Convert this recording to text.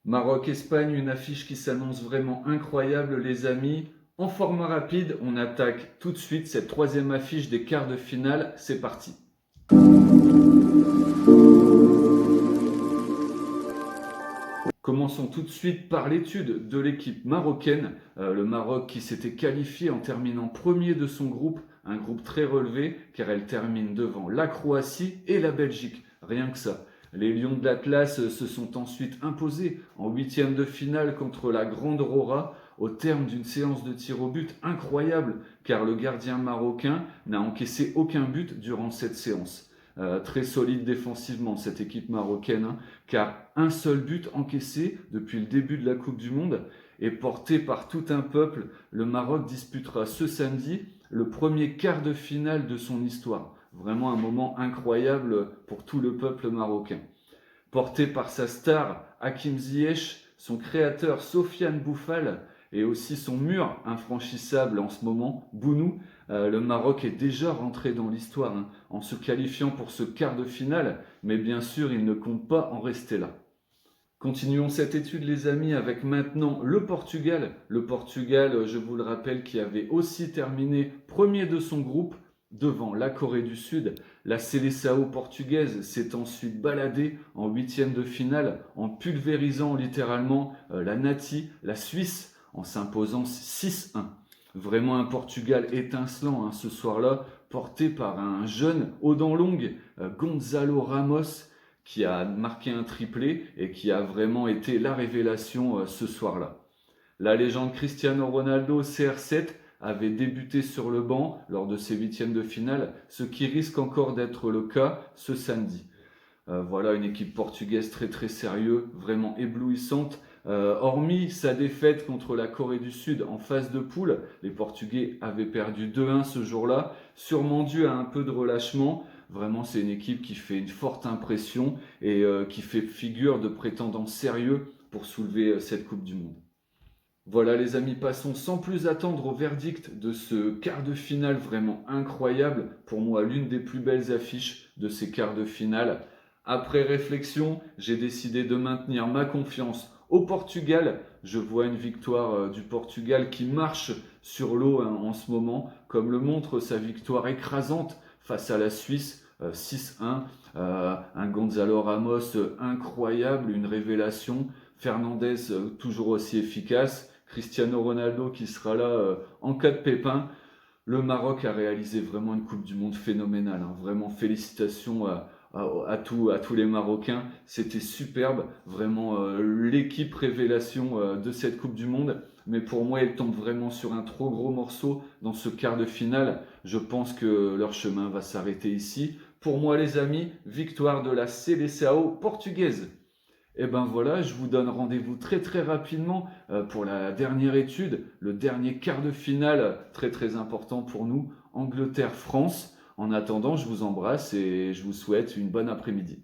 Maroc-Espagne, une affiche qui s'annonce vraiment incroyable les amis. En format rapide, on attaque tout de suite cette troisième affiche des quarts de finale. C'est parti. Commençons tout de suite par l'étude de l'équipe marocaine. Le Maroc qui s'était qualifié en terminant premier de son groupe, un groupe très relevé car elle termine devant la Croatie et la Belgique. Rien que ça. Les Lions de l'Atlas se sont ensuite imposés en huitième de finale contre la Grande Aurora au terme d'une séance de tir au but incroyable car le gardien marocain n'a encaissé aucun but durant cette séance. Très solide défensivement cette équipe marocaine, hein, car un seul but encaissé depuis le début de la Coupe du Monde et porté par tout un peuple, le Maroc disputera ce samedi le premier quart de finale de son histoire. Vraiment un moment incroyable pour tout le peuple marocain. Porté par sa star Hakim Ziyech, son créateur Sofiane Boufal et aussi son mur infranchissable en ce moment, Bounou, le Maroc est déjà rentré dans l'histoire, hein, en se qualifiant pour ce quart de finale, mais bien sûr il ne compte pas en rester là. Continuons cette étude les amis avec maintenant le Portugal. Le Portugal, je vous le rappelle, qui avait aussi terminé premier de son groupe devant la Corée du Sud. La Seleção portugaise s'est ensuite baladée en huitième de finale en pulvérisant littéralement la Nati, la Suisse, en s'imposant 6-1. Vraiment un Portugal étincelant, hein, ce soir-là, porté par un jeune aux dents longues, Gonzalo Ramos, qui a marqué un triplé et qui a vraiment été la révélation ce soir-là. La légende Cristiano Ronaldo, CR7, avait débuté sur le banc lors de ses huitièmes de finale, ce qui risque encore d'être le cas ce samedi. Voilà une équipe portugaise très très sérieuse, vraiment éblouissante. Hormis sa défaite contre la Corée du Sud en phase de poule, les Portugais avaient perdu 2-1 ce jour-là, sûrement dû à un peu de relâchement. Vraiment, c'est une équipe qui fait une forte impression et qui fait figure de prétendant sérieux pour soulever cette Coupe du Monde. Voilà les amis, passons sans plus attendre au verdict de ce quart de finale vraiment incroyable. Pour moi, l'une des plus belles affiches de ces quarts de finale. Après réflexion, j'ai décidé de maintenir ma confiance au Portugal. Je vois une victoire du Portugal qui marche sur l'eau, hein, en ce moment, comme le montre sa victoire écrasante face à la Suisse, 6-1. Un Gonzalo Ramos incroyable, une révélation. Fernandez toujours aussi efficace. Cristiano Ronaldo qui sera là en cas de pépin. Le Maroc a réalisé vraiment une Coupe du Monde phénoménale, hein. Vraiment félicitations à tous les Marocains. C'était superbe, vraiment l'équipe révélation de cette Coupe du Monde. Mais pour moi, ils tombent vraiment sur un trop gros morceau dans ce quart de finale. Je pense que leur chemin va s'arrêter ici. Pour moi, les amis, victoire de la Seleção portugaise. Et ben voilà, je vous donne rendez-vous très très rapidement pour la dernière étude, le dernier quart de finale très très important pour nous, Angleterre-France. En attendant, je vous embrasse et je vous souhaite une bonne après-midi.